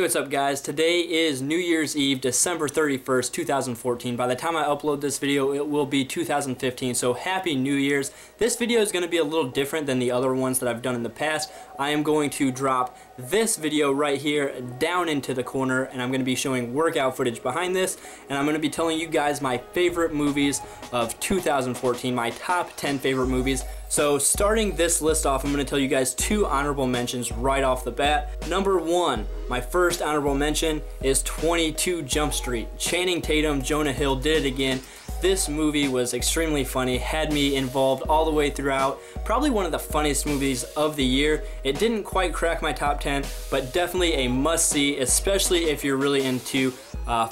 what's up guys? Today is New Year's Eve, December 31st, 2014. By the time I upload this video, it will be 2015, so Happy New Year's. This video is going to be a little different than the other ones that I've done in the past. I am going to drop this video right here down into the corner, and I'm going to be showing workout footage behind this, and I'm going to be telling you guys my favorite movies of 2014, my top 10 favorite movies. So starting this list off, I'm going to tell you guys two honorable mentions right off the bat. Number one, my first honorable mention is 22 Jump Street. Channing Tatum, Jonah Hill did it again. This movie was extremely funny, had me involved all the way throughout. Probably one of the funniest movies of the year. It didn't quite crack my top 10, but definitely a must-see, especially if you're really into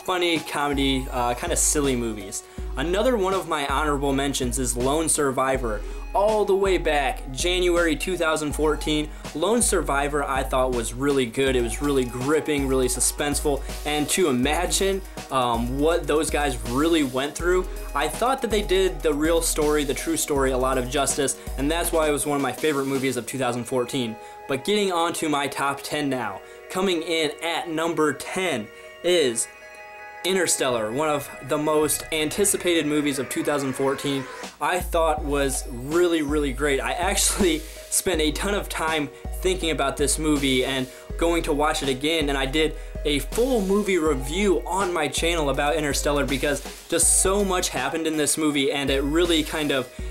funny, comedy, kind of silly movies. Another one of my honorable mentions is Lone Survivor. All the way back, January 2014, Lone Survivor I thought was really good. It was really gripping, really suspenseful, and to imagine what those guys really went through, I thought that they did the real story, the true story, a lot of justice, and that's why it was one of my favorite movies of 2014. But getting on to my top 10 now, coming in at number 10 is Interstellar, one of the most anticipated movies of 2014. I thought was really great. I actually spent a ton of time thinking about this movie and going to watch it again, and I did a full movie review on my channel about Interstellar because just so much happened in this movie, and it really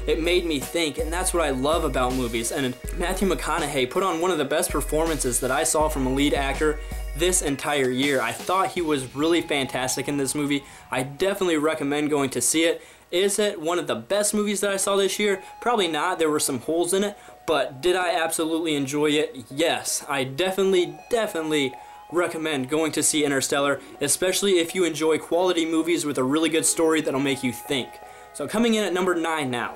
it made me think, and that's what I love about movies. And Matthew McConaughey put on one of the best performances that I saw from a lead actor this entire year. I thought he was really fantastic in this movie. I definitely recommend going to see it. Is it one of the best movies that I saw this year? Probably not. There were some holes in it, but did I absolutely enjoy it? Yes. I definitely recommend going to see Interstellar, especially if you enjoy quality movies with a really good story that'll make you think. So coming in at number 9 now,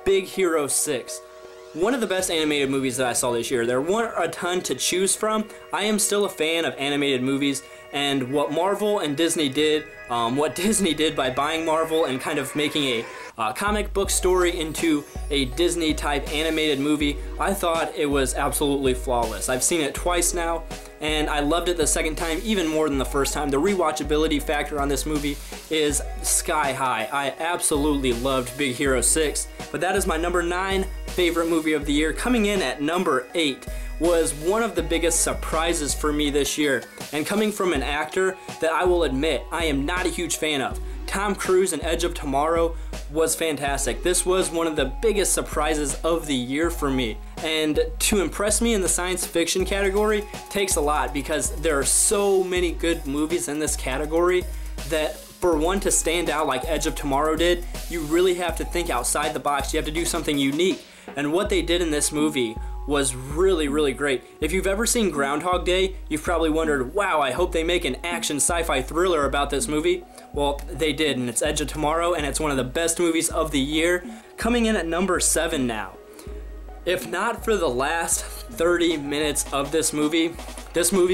Big Hero 6. One of the best animated movies that I saw this year. There weren't a ton to choose from. I am still a fan of animated movies, and what Marvel and Disney did, what Disney did by buying Marvel and kind of making a comic book story into a Disney type animated movie, I thought it was absolutely flawless. I've seen it twice now, and I loved it the second time even more than the first time. The rewatchability factor on this movie is sky high. I absolutely loved Big Hero 6, but that is my number 9 favorite movie of the year. Coming in at number 8 was one of the biggest surprises for me this year, and coming from an actor that I will admit I am not a huge fan of. Tom Cruise in Edge of Tomorrow was fantastic. This was one of the biggest surprises of the year for me, and to impress me in the science fiction category takes a lot because there are so many good movies in this category that for one to stand out like Edge of Tomorrow did, you really have to think outside the box. You have to do something unique, and what they did in this movie was really great. If you've ever seen Groundhog Day, you've probably wondered, wow, I hope they make an action sci-fi thriller about this movie. Well, they did, and it's Edge of Tomorrow, and it's one of the best movies of the year. Coming in at number 7 now. If not for the last 30 minutes of this movie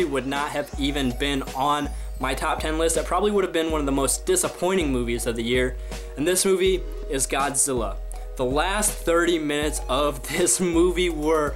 would not have even been on my top 10 list. It probably would have been one of the most disappointing movies of the year, and this movie is Godzilla. The last 30 minutes of this movie were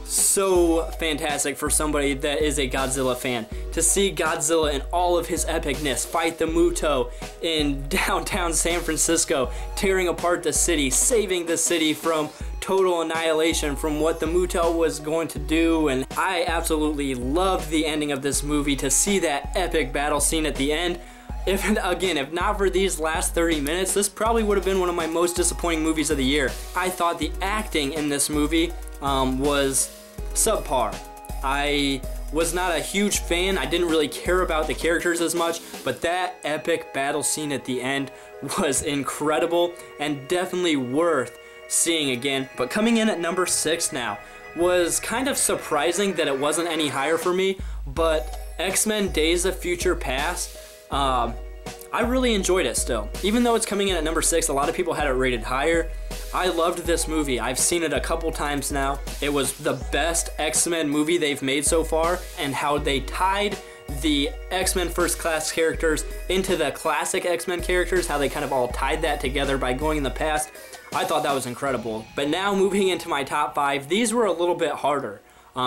so fantastic for somebody that is a Godzilla fan. To see Godzilla in all of his epicness fight the Muto in downtown San Francisco, tearing apart the city, saving the city from total annihilation from what the Muto was going to do, and I absolutely loved the ending of this movie. To see that epic battle scene at the end, if not for these last 30 minutes, this probably would have been one of my most disappointing movies of the year. I thought the acting in this movie was subpar. I was not a huge fan. I didn't really care about the characters as much, but that epic battle scene at the end was incredible and definitely worth seeing again. But coming in at number 6 now was kind of surprising that it wasn't any higher for me, but X-Men Days of Future Past, I really enjoyed it still. Even though it's coming in at number 6, a lot of people had it rated higher. I loved this movie. I've seen it a couple times now. It was the best X-Men movie they've made so far, and how they tied the X-Men First Class characters into the classic X-Men characters, how they kind of all tied that together by going in the past, I thought that was incredible. But now moving into my top 5, these were a little bit harder.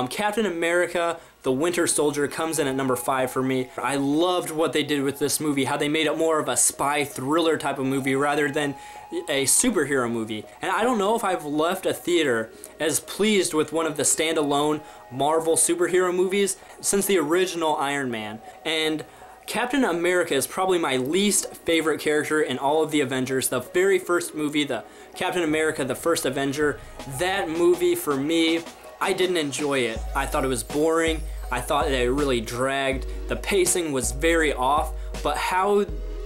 Captain America, The Winter Soldier comes in at number 5 for me. I loved what they did with this movie, how they made it more of a spy thriller type of movie rather than a superhero movie. And I don't know if I've left a theater as pleased with one of the standalone Marvel superhero movies since the original Iron Man. And Captain America is probably my least favorite character in all of the Avengers. The very first movie, the Captain America, the First Avenger, that movie for me, I didn't enjoy it. I thought it was boring. I thought that it really dragged. The pacing was very off, but how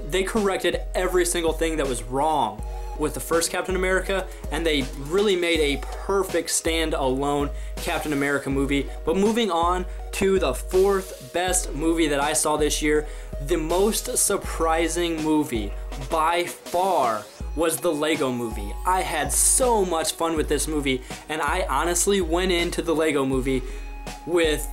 they corrected every single thing that was wrong with the first Captain America, and they really made a perfect stand-alone Captain America movie. But moving on to the 4th best movie that I saw this year, the most surprising movie by far was the Lego Movie. I had so much fun with this movie, and I honestly went into the Lego Movie with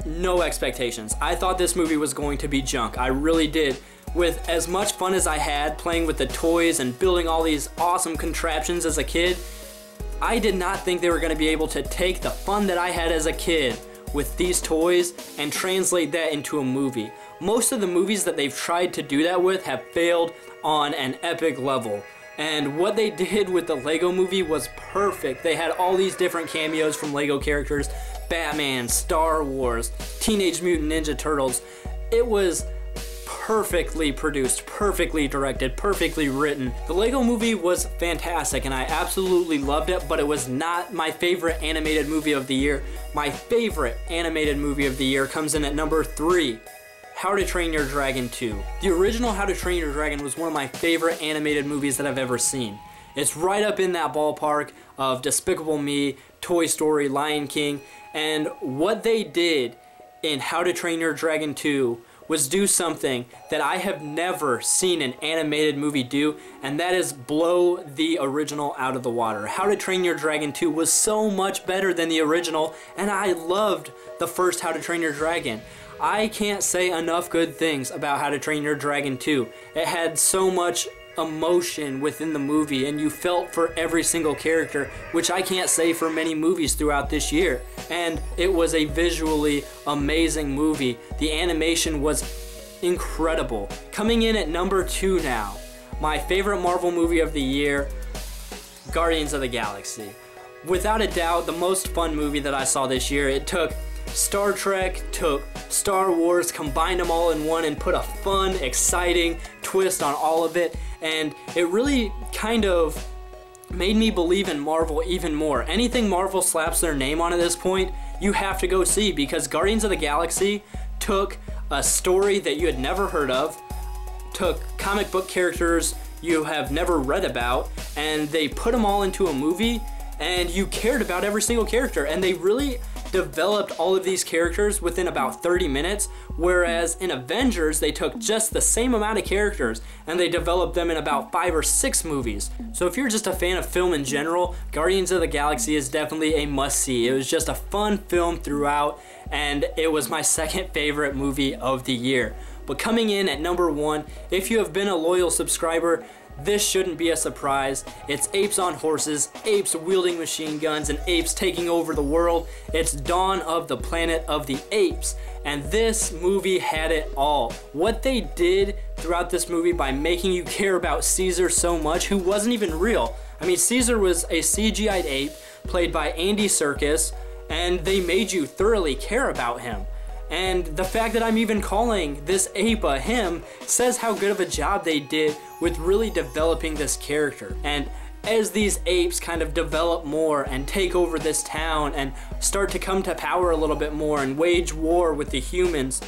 no expectations. I thought this movie was going to be junk. I really did. With as much fun as I had playing with the toys and building all these awesome contraptions as a kid, I did not think they were going to be able to take the fun that I had as a kid with these toys and translate that into a movie. Most of the movies that they've tried to do that with have failed on an epic level. And what they did with the Lego Movie was perfect. They had all these different cameos from Lego characters, Batman, Star Wars, Teenage Mutant Ninja Turtles. It was perfectly produced, perfectly directed, perfectly written. The Lego Movie was fantastic and I absolutely loved it, but it was not my favorite animated movie of the year. My favorite animated movie of the year comes in at number 3. How to Train Your Dragon 2. The original How to Train Your Dragon was one of my favorite animated movies that I've ever seen. It's right up in that ballpark of Despicable Me, Toy Story, Lion King, and what they did in How to Train Your Dragon 2 was do something that I have never seen an animated movie do, and that is blow the original out of the water. How to Train Your Dragon 2 was so much better than the original, and I loved the first How to Train Your Dragon. I can't say enough good things about How to Train Your Dragon 2. It had so much emotion within the movie and you felt for every single character, which I can't say for many movies throughout this year. And it was a visually amazing movie. The animation was incredible. Coming in at number 2 now, my favorite Marvel movie of the year, Guardians of the Galaxy. Without a doubt, the most fun movie that I saw this year. It took Star Trek, took Star Wars, combined them all in one and put a fun, exciting twist on all of it, and it really kind of made me believe in Marvel even more. Anything Marvel slaps their name on at this point, you have to go see, because Guardians of the Galaxy took a story that you had never heard of, took comic book characters you have never read about, and they put them all into a movie, and you cared about every single character, and they really developed all of these characters within about 30 minutes, whereas in Avengers they took just the same amount of characters and they developed them in about 5 or 6 movies. So if you're just a fan of film in general, Guardians of the Galaxy is definitely a must-see. It was just a fun film throughout, and it was my second favorite movie of the year. But coming in at number 1, if you have been a loyal subscriber, this shouldn't be a surprise. It's apes on horses, apes wielding machine guns, and apes taking over the world. It's Dawn of the Planet of the Apes. And this movie had it all. What they did throughout this movie by making you care about Caesar so much, who wasn't even real. I mean, Caesar was a CGI'd ape played by Andy Serkis, and they made you thoroughly care about him. And the fact that I'm even calling this ape a him says how good of a job they did with really developing this character. And as these apes kind of develop more and take over this town and start to come to power a little bit more and wage war with the humans,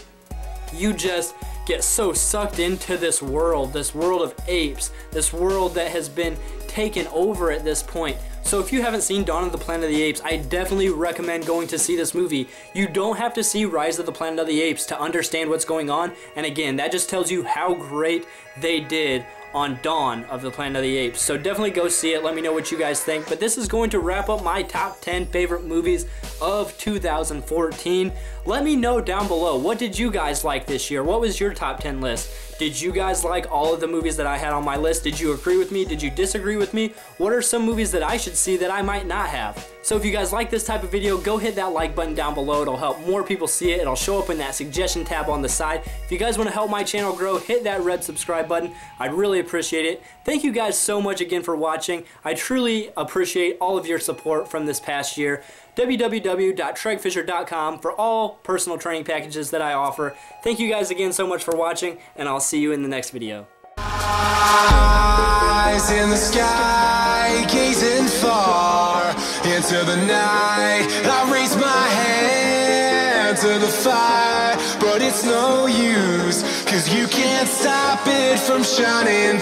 you just get so sucked into this world of apes, this world that has been taken over at this point. So if you haven't seen Dawn of the Planet of the Apes, I definitely recommend going to see this movie. You don't have to see Rise of the Planet of the Apes to understand what's going on, and again, that just tells you how great they did on Dawn of the Planet of the Apes. So definitely go see it. Let me know what you guys think. But this is going to wrap up my top 10 favorite movies of 2014. Let me know down below, what did you guys like this year? What was your top 10 list? Did you guys like all of the movies that I had on my list? Did you agree with me? Did you disagree with me? What are some movies that I should see that I might not have? So if you guys like this type of video, go hit that like button down below. It'll help more people see it. It'll show up in that suggestion tab on the side. If you guys want to help my channel grow, hit that red subscribe button. I'd really appreciate it. Thank you guys so much again for watching. I truly appreciate all of your support from this past year. www.treggfisher.com for all personal training packages that I offer. Thank you guys again so much for watching, and I'll see you in the next video. Eyes in the sky, gazing far into the night. I raise my hand to the fire, but it's no use, 'cause you can't stop it from shining.